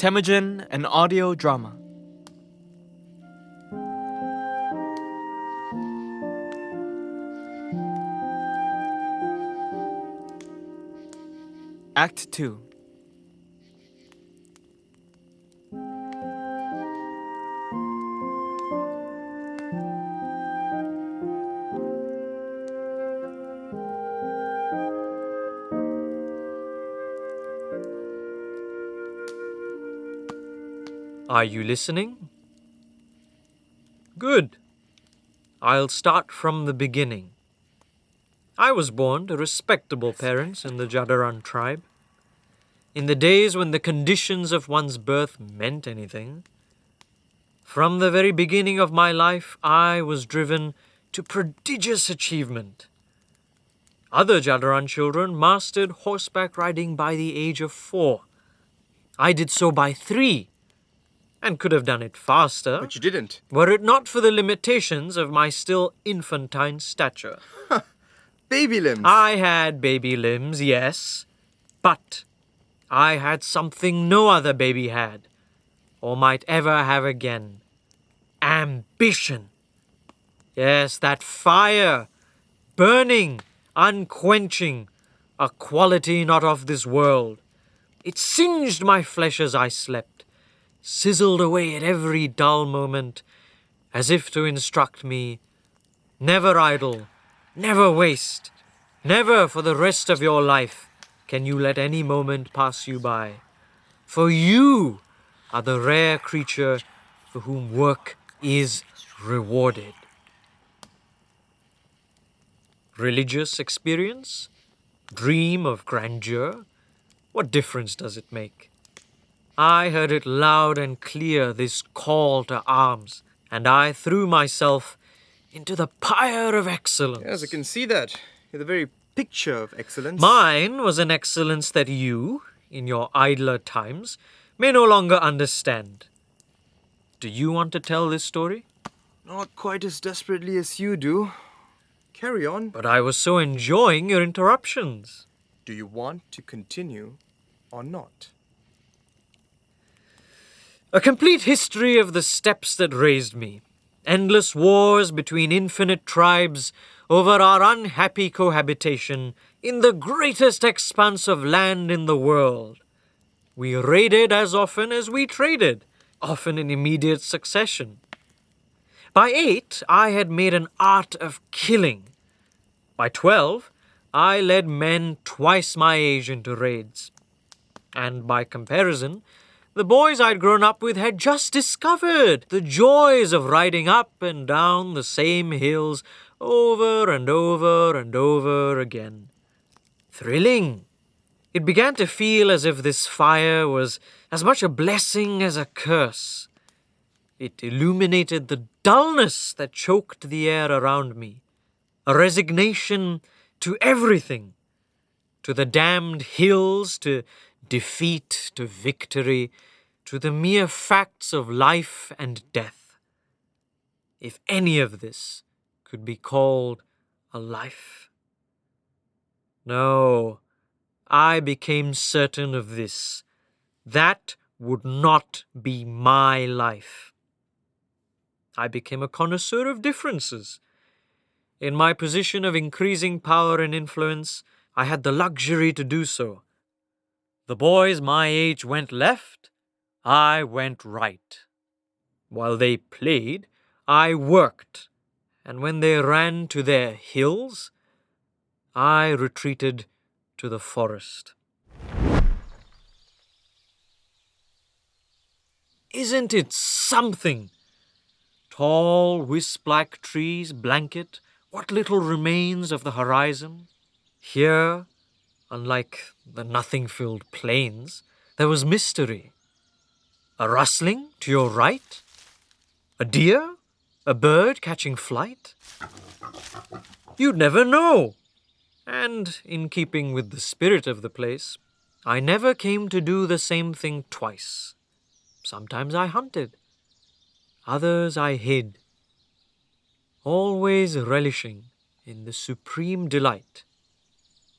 Temujin, an audio drama. Act 2. Are you listening? Good. I'll start from the beginning. I was born to respectable parents in the Jadaran tribe. In the days when the conditions of one's birth meant anything. From the very beginning of my life, I was driven to prodigious achievement. Other Jadaran children mastered horseback riding by the age of 4. I did so by 3. And could have done it faster. But you didn't. Were it not for the limitations of my still infantine stature. Baby limbs. I had baby limbs, yes. But I had something no other baby had, or might ever have again. Ambition. Yes, that fire, burning, unquenching, a quality not of this world. It singed my flesh as I slept, sizzled away at every dull moment, as if to instruct me, never idle, never waste, never for the rest of your life can you let any moment pass you by. For you are the rare creature for whom work is rewarded. Religious experience? Dream of grandeur? What difference does it make? I heard it loud and clear, this call to arms, and I threw myself into the pyre of excellence. Yes, I can see that. You're the very picture of excellence. Mine was an excellence that you, in your idler times, may no longer understand. Do you want to tell this story? Not quite as desperately as you do. Carry on. But I was so enjoying your interruptions. Do you want to continue or not? A complete history of the steps that raised me. Endless wars between infinite tribes over our unhappy cohabitation in the greatest expanse of land in the world. We raided as often as we traded, often in immediate succession. By 8, I had made an art of killing. By 12, I led men twice my age into raids. And by comparison, the boys I'd grown up with had just discovered the joys of riding up and down the same hills over and over and over again. Thrilling. It began to feel as if this fire was as much a blessing as a curse. It illuminated the dullness that choked the air around me, a resignation to everything, to the damned hills, to defeat, to victory, to the mere facts of life and death. If any of this could be called a life. No, I became certain of this. That would not be my life. I became a connoisseur of differences. In my position of increasing power and influence, I had the luxury to do so. The boys my age went left, I went right. While they played, I worked, and when they ran to their hills, I retreated to the forest. Isn't it something? Tall, wisp-like trees blanket what little remains of the horizon. Here, unlike the nothing-filled plains, there was mystery. A rustling to your right? A deer? A bird catching flight? You'd never know. And in keeping with the spirit of the place, I never came to do the same thing twice. Sometimes I hunted. Others I hid. Always relishing in the supreme delight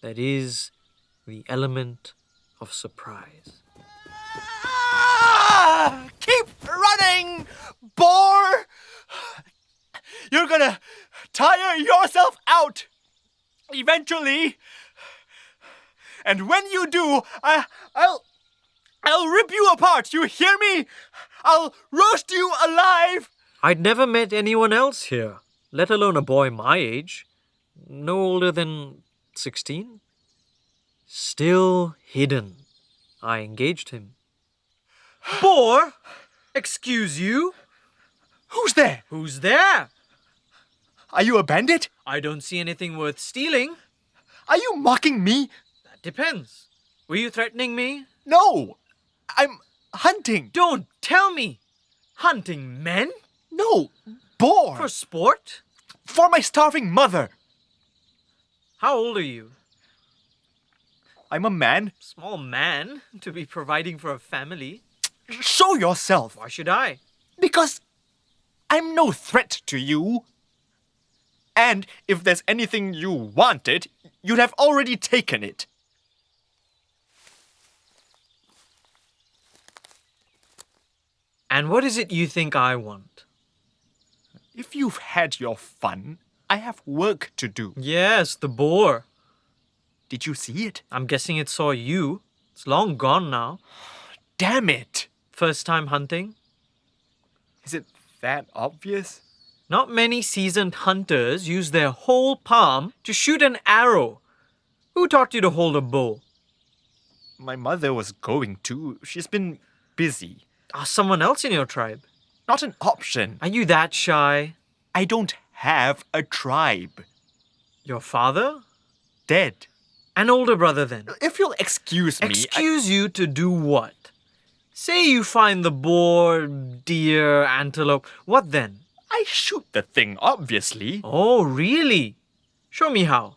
that is the element of surprise. Keep running, boar! You're gonna tire yourself out eventually. And when you do, I'll rip you apart. You hear me? I'll roast you alive. I'd never met anyone else here, let alone a boy my age. No older than 16. Still hidden. I engaged him. Boar! Excuse you? Who's there? Who's there? Are you a bandit? I don't see anything worth stealing. Are you mocking me? That depends. Were you threatening me? No, I'm hunting. Don't tell me! Hunting men? No, boar. For sport? For my starving mother. How old are you? I'm a man. Small man to be providing for a family. Show yourself. Why should I? Because I'm no threat to you. And if there's anything you wanted, you'd have already taken it. And what is it you think I want? If you've had your fun, I have work to do. Yes, the boar. Did you see it? I'm guessing it saw you. It's long gone now. Damn it! First time hunting? Is it that obvious? Not many seasoned hunters use their whole palm to shoot an arrow. Who taught you to hold a bow? My mother was going to. She's been busy. Ask someone else in your tribe. Not an option. Are you that shy? I don't have a tribe. Your father? Dead. An older brother then? If you'll excuse me... Excuse you to do what? Say you find the boar, deer, antelope. What then? I shoot the thing, obviously. Oh, really? Show me how.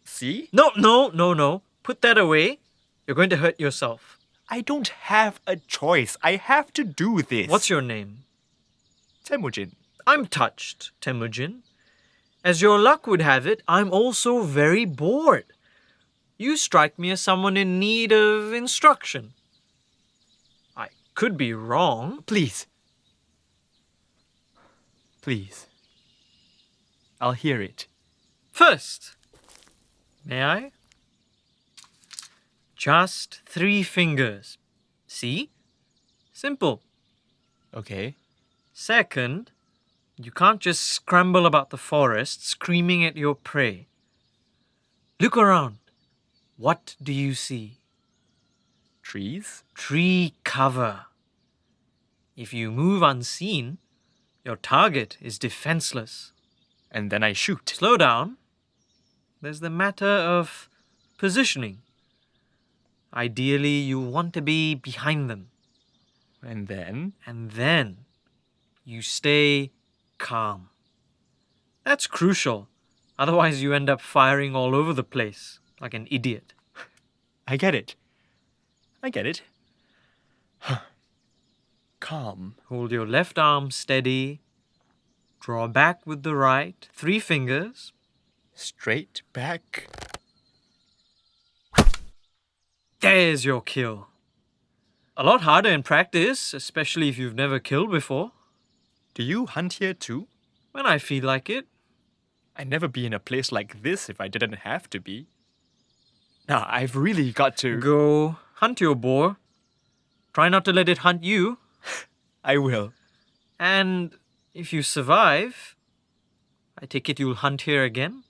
See? No. Put that away. You're going to hurt yourself. I don't have a choice. I have to do this. What's your name? Temujin. I'm touched, Temujin. As your luck would have it, I'm also very bored. You strike me as someone in need of instruction. I could be wrong. Please. Please. I'll hear it. First, may I? Just 3 fingers. See? Simple. Okay. Second, you can't just scramble about the forest screaming at your prey. Look around. What do you see? Trees? Tree cover. If you move unseen, your target is defenseless. And then I shoot. Slow down. There's the matter of positioning. Ideally, you want to be behind them. And then? And then you stay calm. That's crucial. Otherwise, you end up firing all over the place like an idiot. I get it. Calm. Hold your left arm steady. Draw back with the right. 3 fingers. Straight back. There's your kill. A lot harder in practice, especially if you've never killed before. Do you hunt here too? When I feel like it. I'd never be in a place like this if I didn't have to be. Now, I've really got to... Go hunt your boar. Try not to let it hunt you. I will. And if you survive, I take it you'll hunt here again?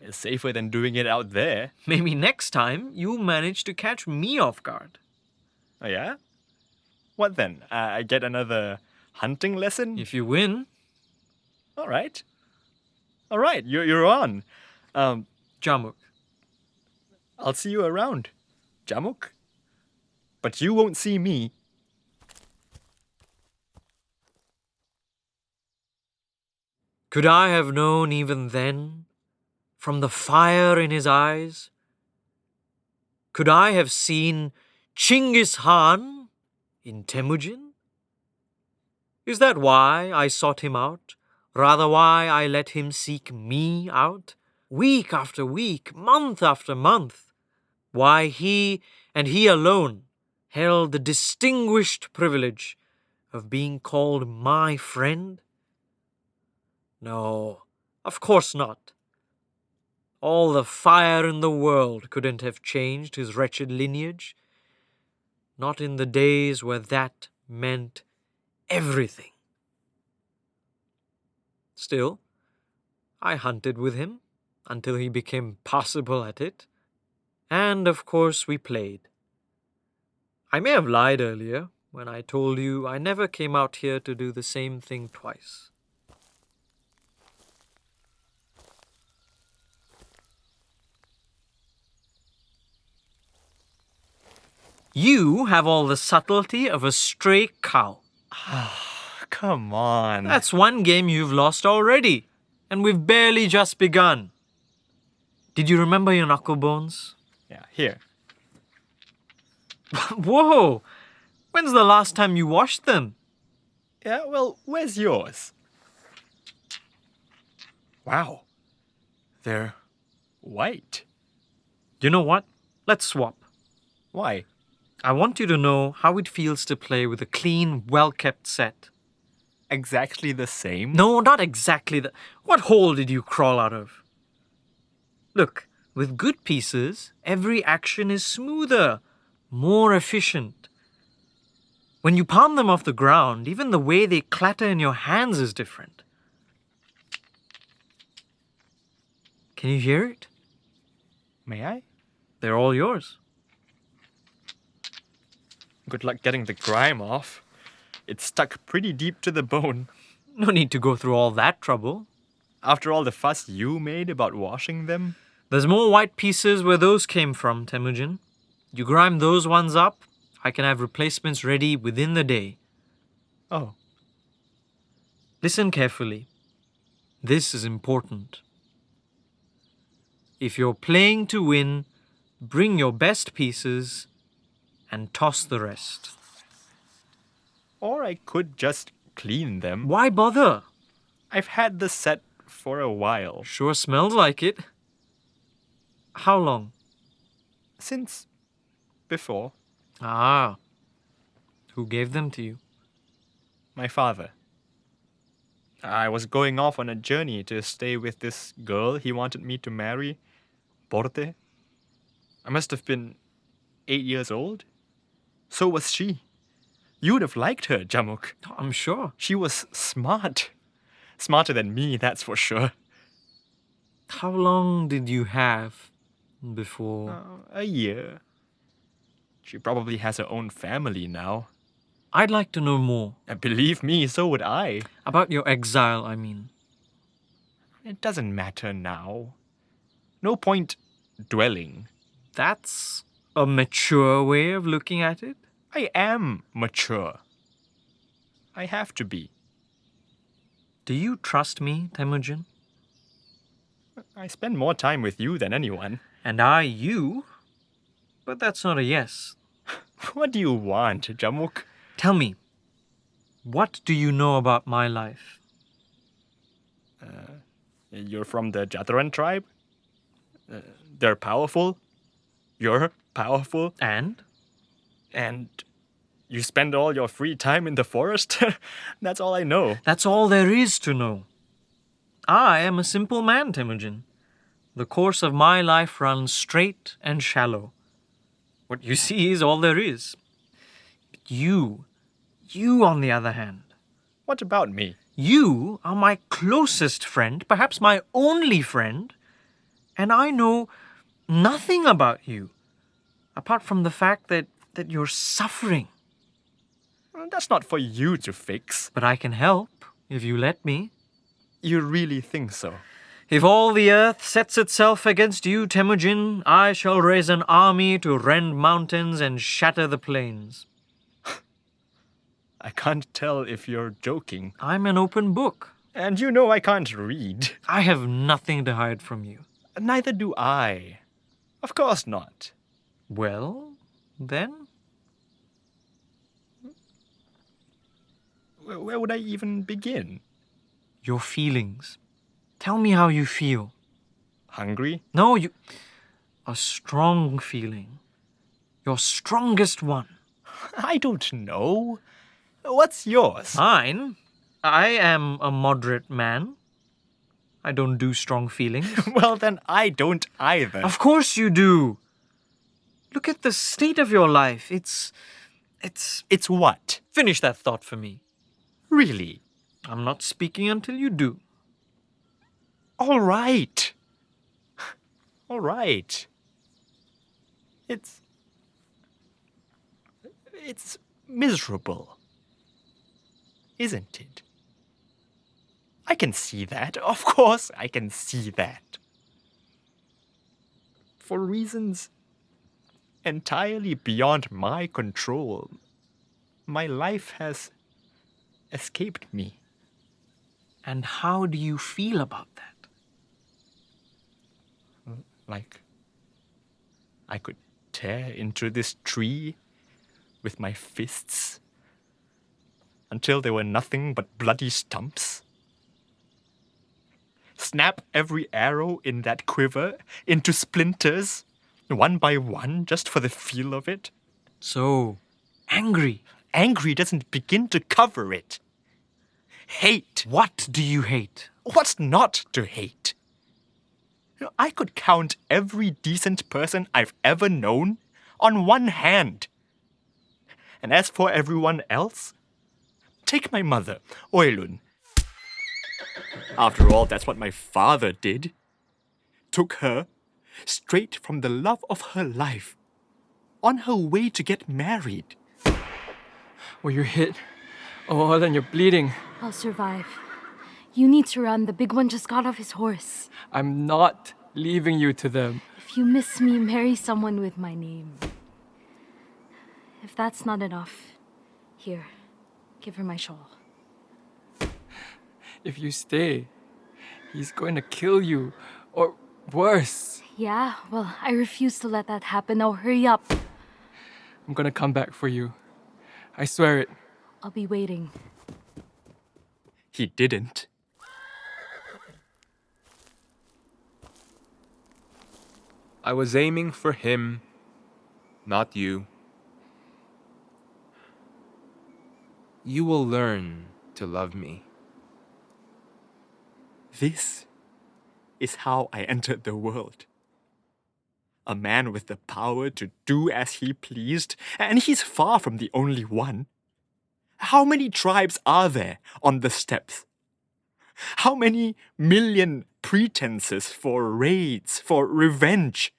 It's safer than doing it out there. Maybe next time you'll manage to catch me off guard. Oh yeah? What then? I get another hunting lesson? If you win. All right, you're on. Jamukha. I'll see you around, Jamukha. But you won't see me. Could I have known even then, from the fire in his eyes? Could I have seen Chinggis Khan in Temujin? Is that why I sought him out? Rather why I let him seek me out? Week after week, month after month. Why he and he alone held the distinguished privilege of being called my friend? No, of course not. All the fire in the world couldn't have changed his wretched lineage. Not in the days where that meant everything. Still, I hunted with him until he became passable at it. And of course we played. I may have lied earlier when I told you I never came out here to do the same thing twice. You have all the subtlety of a stray cow. Come on. That's one game you've lost already, and we've barely just begun. Did you remember your knuckle bones? Yeah, here. Whoa! When's the last time you washed them? Yeah, well, where's yours? Wow. They're white. You know what? Let's swap. Why? I want you to know how it feels to play with a clean, well-kept set. Exactly the same? No, not exactly the... What hole did you crawl out of? Look, with good pieces, every action is smoother, more efficient. When you palm them off the ground, even the way they clatter in your hands is different. Can you hear it? May I? They're all yours. Good luck getting the grime off. It's stuck pretty deep to the bone. No need to go through all that trouble. After all the fuss you made about washing them? There's more white pieces where those came from, Temujin. You grime those ones up, I can have replacements ready within the day. Oh. Listen carefully. This is important. If you're playing to win, bring your best pieces and toss the rest. Or I could just clean them. Why bother? I've had the set for a while. Sure smells like it. How long? Since before. Ah. Who gave them to you? My father. I was going off on a journey to stay with this girl he wanted me to marry. Porte. I must have been 8 years old. So was she. You'd have liked her, Jamuk. I'm sure. She was smart. Smarter than me, that's for sure. How long did you have before? A year. She probably has her own family now. I'd like to know more. And believe me, so would I. About your exile, I mean. It doesn't matter now. No point dwelling. That's a mature way of looking at it. I am mature. I have to be. Do you trust me, Temujin? I spend more time with you than anyone. And I you? But that's not a yes. What do you want, Jamuk? Tell me, what do you know about my life? You're from the Jataran tribe? They're powerful. You're powerful. And? And you spend all your free time in the forest? That's all I know. That's all there is to know. I am a simple man, Temujin. The course of my life runs straight and shallow. What you see is all there is. But you on the other hand. What about me? You are my closest friend, perhaps my only friend, and I know nothing about you, apart from the fact that you're suffering. Well, that's not for you to fix. But I can help, if you let me. You really think so? If all the earth sets itself against you, Temujin, I shall raise an army to rend mountains and shatter the plains. I can't tell if you're joking. I'm an open book. And you know I can't read. I have nothing to hide from you. Neither do I. Of course not. Well, then? Where would I even begin? Your feelings. Tell me how you feel. Hungry? No, a strong feeling. Your strongest one. I don't know. What's yours? Mine? I am a moderate man. I don't do strong feelings. Well, then I don't either. Of course you do. Look at the state of your life. It's... It's what? Finish that thought for me. Really? I'm not speaking until you do. All right. All right. It's miserable. Isn't it? I can see that. Of course, I can see that. For reasons entirely beyond my control, my life has escaped me. And how do you feel about that? Like, I could tear into this tree with my fists until they were nothing but bloody stumps. Snap every arrow in that quiver into splinters, one by one, just for the feel of it. So, angry. Angry doesn't begin to cover it. Hate. What do you hate? What's not to hate? I could count every decent person I've ever known on one hand. And as for everyone else, take my mother, Hoelun. After all, that's what my father did. Took her straight from the love of her life, on her way to get married. Well, you're hit. Oh, then you're bleeding. I'll survive. You need to run. The big one just got off his horse. I'm not leaving you to them. If you miss me, marry someone with my name. If that's not enough, here, give her my shawl. If you stay, he's going to kill you. Or worse. Yeah, well, I refuse to let that happen. Now hurry up. I'm gonna come back for you. I swear it. I'll be waiting. He didn't. I was aiming for him, not you. You will learn to love me. This is how I entered the world. A man with the power to do as he pleased, and he's far from the only one. How many tribes are there on the steppes? How many million pretenses for raids, for revenge?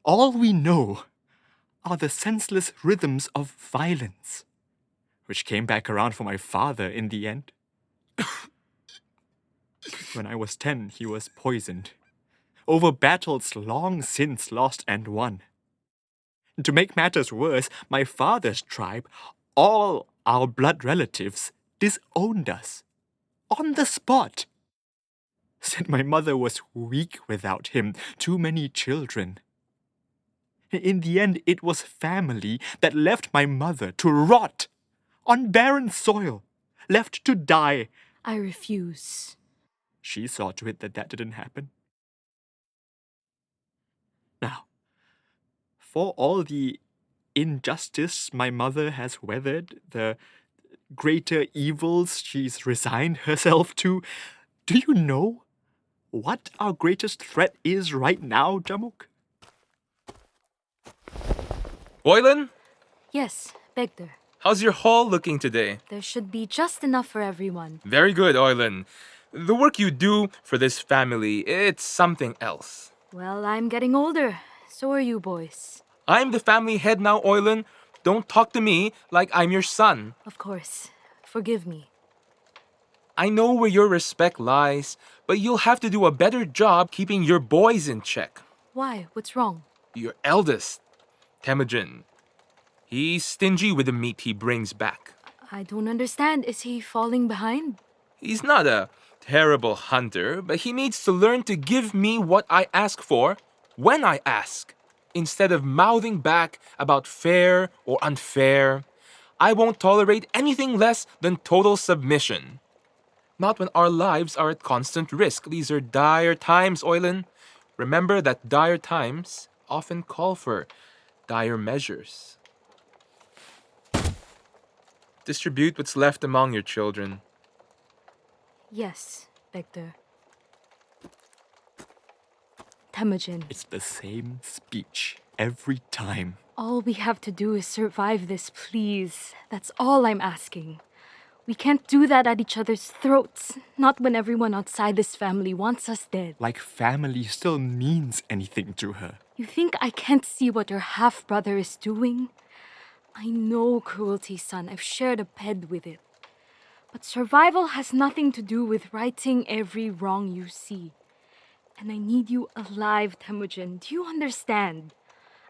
All we know are the senseless rhythms of violence, which came back around for my father in the end. When I was 10, he was poisoned, over battles long since lost and won. To make matters worse, my father's tribe, all our blood relatives, disowned us. On the spot. Said my mother was weak without him, too many children. In the end, it was family that left my mother to rot on barren soil, left to die. I refuse. She saw to it that that didn't happen. Now, for all the injustice my mother has weathered, the greater evils she's resigned herself to, do you know what our greatest threat is right now, Jamukha? Hoelun, Yes, Beghter. how's your haul looking today? There should be just enough for everyone. Very good, Hoelun. The work you do for this family, it's something else. Well, I'm getting older. So are you boys. I'm the family head now, Hoelun. Don't talk to me like I'm your son. Of course. Forgive me. I know where your respect lies, but you'll have to do a better job keeping your boys in check. Why? What's wrong? Your eldest, Temujin. He's stingy with the meat he brings back. I don't understand. Is he falling behind? He's not a terrible hunter, but he needs to learn to give me what I ask for when I ask, instead of mouthing back about fair or unfair. I won't tolerate anything less than total submission. Not when our lives are at constant risk. These are dire times, Hoelun. Remember that dire times often call for dire measures. Distribute what's left among your children. Yes, Beghter. Temujin, It's the same speech every time. all we have to do is survive this, please. That's all I'm asking. We can't do that at each other's throats. Not when everyone outside this family wants us dead. Like family still means anything to her. You think I can't see what your half-brother is doing? I know cruelty, son. I've shared a bed with it. But survival has nothing to do with righting every wrong you see. And I need you alive, Temujin. Do you understand?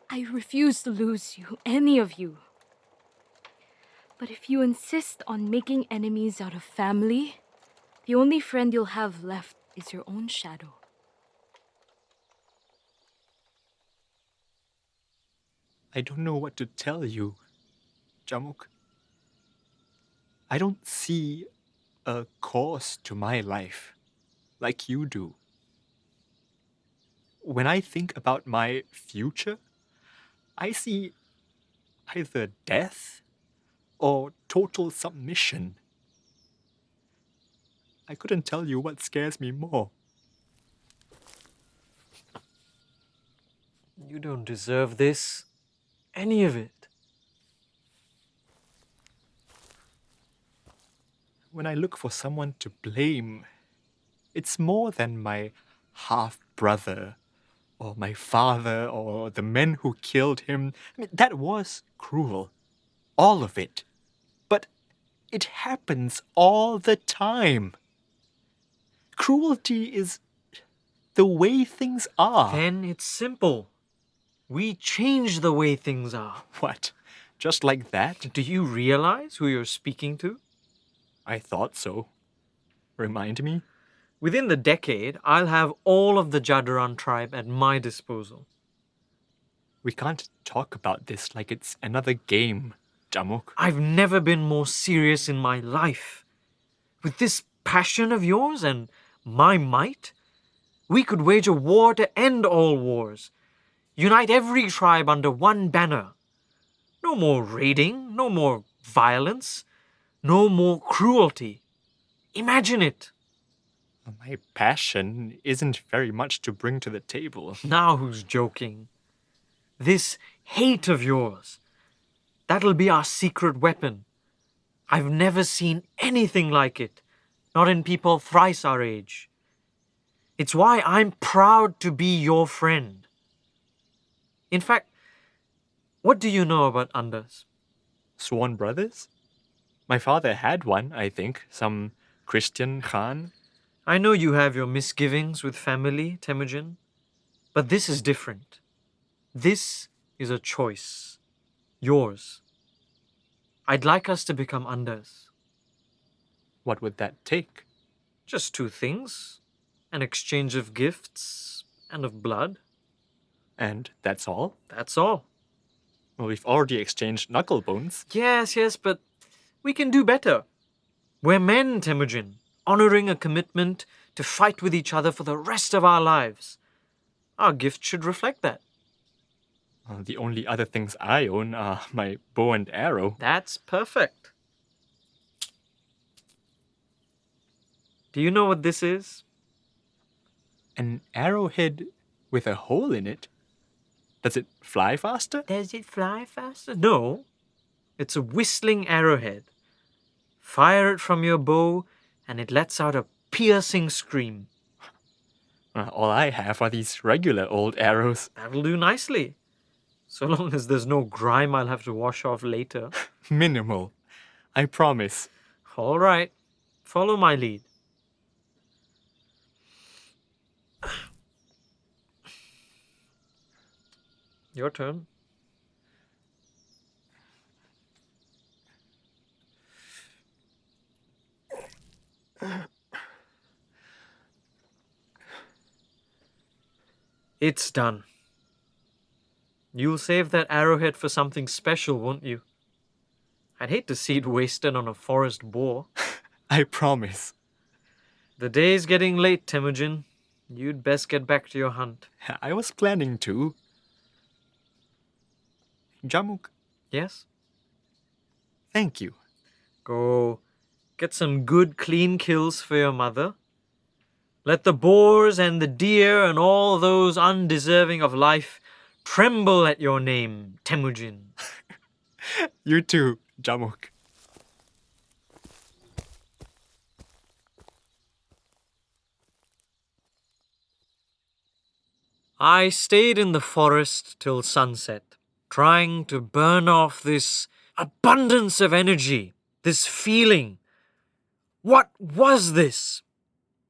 I refuse to lose you, any of you. But if you insist on making enemies out of family, the only friend you'll have left is your own shadow. I don't know what to tell you, Jamukha. I don't see a course to my life like you do. When I think about my future, I see either death or total submission. I couldn't tell you what scares me more. You don't deserve this. Any of it. When I look for someone to blame, it's more than my half-brother or my father or the men who killed him. I mean, that was cruel. All of it. But it happens all the time. Cruelty is the way things are. Then it's simple. We change the way things are. What? Just like that? Do you realize who you're speaking to? I thought so. Remind me? Within the decade, I'll have all of the Jadaran tribe at my disposal. We can't talk about this like it's another game, Jamukha. I've never been more serious in my life. With this passion of yours and my might, we could wage a war to end all wars. Unite every tribe under one banner. No more raiding, no more violence, no more cruelty. Imagine it. My passion isn't very much to bring to the table. Now who's joking? This hate of yours, that'll be our secret weapon. I've never seen anything like it, not in people thrice our age. It's why I'm proud to be your friend. In fact, what do you know about Anders? Sworn brothers? My father had one, I think. Some Christian Khan. I know you have your misgivings with family, Temujin, but this is different. This is a choice. Yours. I'd like us to become Anders. What would that take? Just two things. An exchange of gifts and of blood. And that's all? That's all. Well, we've already exchanged knuckle bones. Yes, but we can do better. We're men, Temujin, honoring a commitment to fight with each other for the rest of our lives. Our gift should reflect that. The only other things I own are my bow and arrow. That's perfect. Do you know what this is? An arrowhead with a hole in it? Does it fly faster? Does it fly faster? No. It's a whistling arrowhead. Fire it from your bow, and it lets out a piercing scream. All I have are these regular old arrows. That'll do nicely. So long as there's no grime I'll have to wash off later. Minimal. I promise. All right. Follow my lead. Your turn. It's done. You'll save that arrowhead for something special, won't you? I'd hate to see it wasted on a forest boar. I promise. The day's getting late, Temujin. You'd best get back to your hunt. I was planning to. Jamukha, Yes? thank you. Go get some good, clean kills for your mother. Let the boars and the deer and all those undeserving of life tremble at your name, Temujin. You too, Jamuk. I stayed in the forest till sunset, trying to burn off this abundance of energy, this feeling. What was this?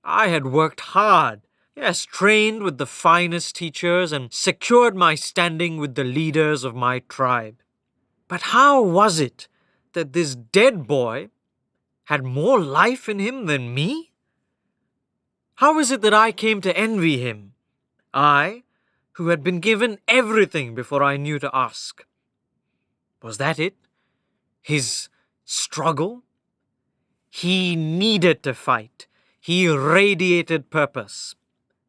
I had worked hard, yes, trained with the finest teachers and secured my standing with the leaders of my tribe. But how was it that this dead boy had more life in him than me? How is it that I came to envy him? I, who had been given everything before I knew to ask. Was that it? His struggle? He needed to fight. He radiated purpose.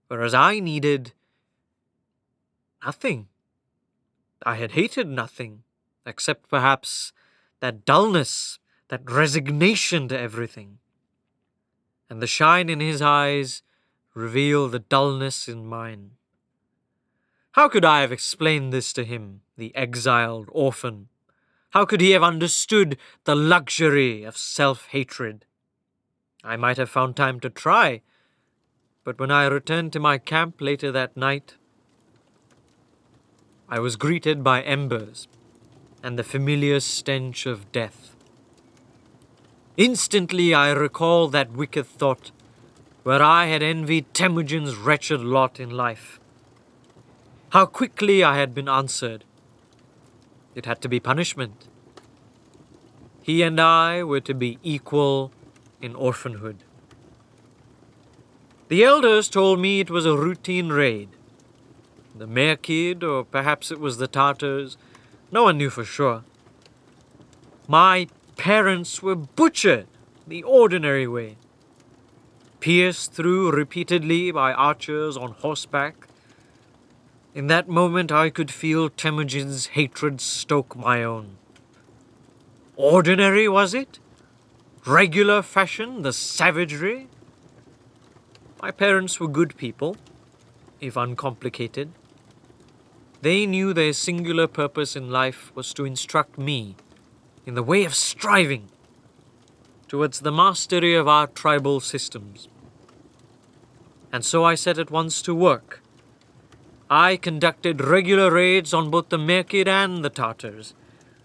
Whereas I needed nothing. I had hated nothing, except perhaps that dullness, that resignation to everything. And the shine in his eyes revealed the dullness in mine. How could I have explained this to him, the exiled orphan? How could he have understood the luxury of self-hatred? I might have found time to try, but when I returned to my camp later that night, I was greeted by embers and the familiar stench of death. Instantly I recalled that wicked thought where I had envied Temujin's wretched lot in life. How quickly I had been answered. It had to be punishment. He and I were to be equal in orphanhood. The elders told me it was a routine raid. The Merkid, or perhaps it was the Tartars, no one knew for sure. My parents were butchered the ordinary way, pierced through repeatedly by archers on horseback. In that moment I could feel Temujin's hatred stoke my own. Ordinary, was it? Regular fashion, the savagery? My parents were good people, if uncomplicated. They knew their singular purpose in life was to instruct me in the way of striving towards the mastery of our tribal systems. And so I set at once to work. I conducted regular raids on both the Merkid and the Tartars.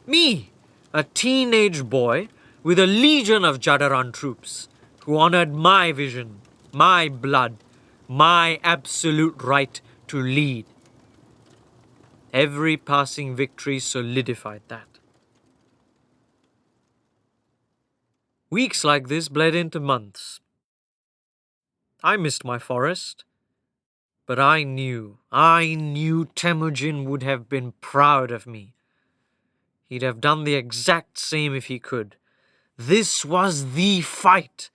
Me, a teenage boy with a legion of Jadaran troops who honored my vision, my blood, my absolute right to lead. Every passing victory solidified that. Weeks like this bled into months. I missed my forest, but I knew Temujin would have been proud of me. He'd have done the exact same if he could. This was the fight.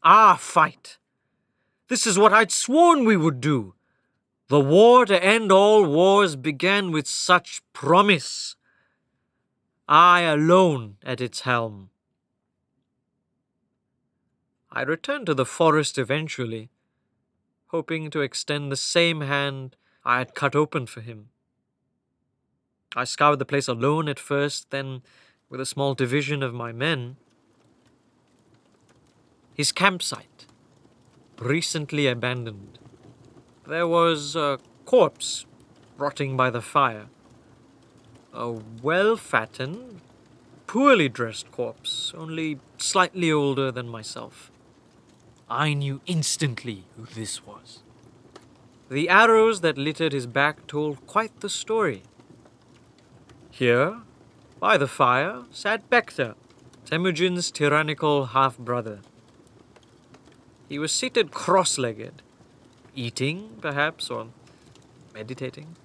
Our fight. This is what I'd sworn we would do. The war to end all wars began with such promise. I alone at its helm. I returned to the forest eventually, hoping to extend the same hand I had cut open for him. I scoured the place alone at first, then with a small division of my men. His campsite, recently abandoned. There was a corpse rotting by the fire. A well-fattened, poorly dressed corpse, only slightly older than myself. I knew instantly who this was. The arrows that littered his back told quite the story. Here, by the fire, sat Beghter, Temujin's tyrannical half-brother. He was seated cross-legged, eating, perhaps, or meditating.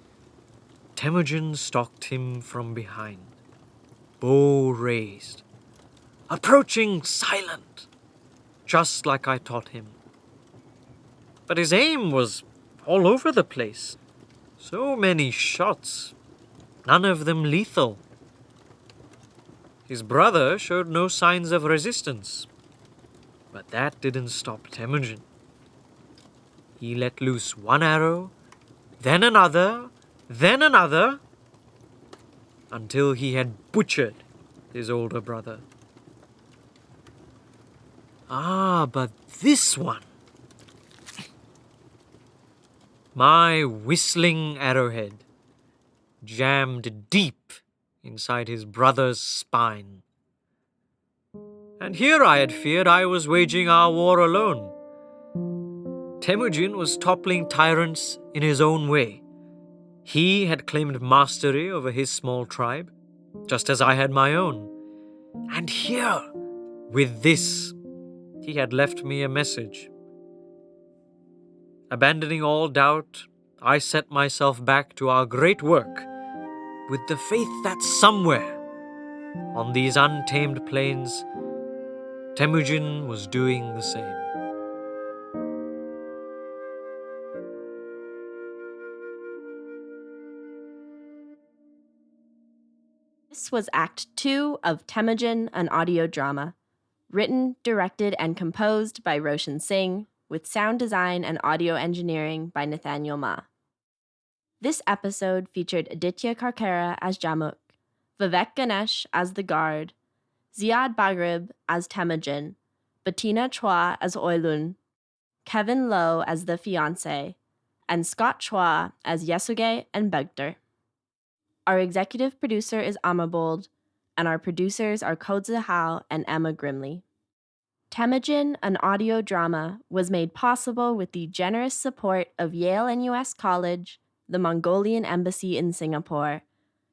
Temujin stalked him from behind, bow raised, approaching silent, just like I taught him. But his aim was all over the place. So many shots, none of them lethal. His brother showed no signs of resistance. But that didn't stop Temujin. He let loose one arrow, then another, until he had butchered his older brother. Ah, but this one. My whistling arrowhead jammed deep inside his brother's spine. And here I had feared I was waging our war alone. Temujin was toppling tyrants in his own way. He had claimed mastery over his small tribe, just as I had my own. And here, with this, he had left me a message. Abandoning all doubt, I set myself back to our great work, with the faith that somewhere, on these untamed plains, Temujin was doing the same. This was Act 2 of Temujin, an audio drama. Written, directed, and composed by Roshan Singh, with sound design and audio engineering by Nathaniel. This episode featured Aditya Karkera as Jamukha, Vivek Ganesh as the guard, Ziyad Bagharib as Temujin, Betina Choa as Hoelun, Kevin Lowe as the Fiancé, and Scott Choa as Yesugei and Beghter. Our executive producer is Amarbold, and our producers are Kodza Hao and Emma Grimley. Temujin, an audio drama, was made possible with the generous support of Yale and US College, the Mongolian Embassy in Singapore,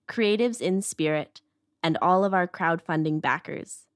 Creatives in Spirit, and all of our crowdfunding backers.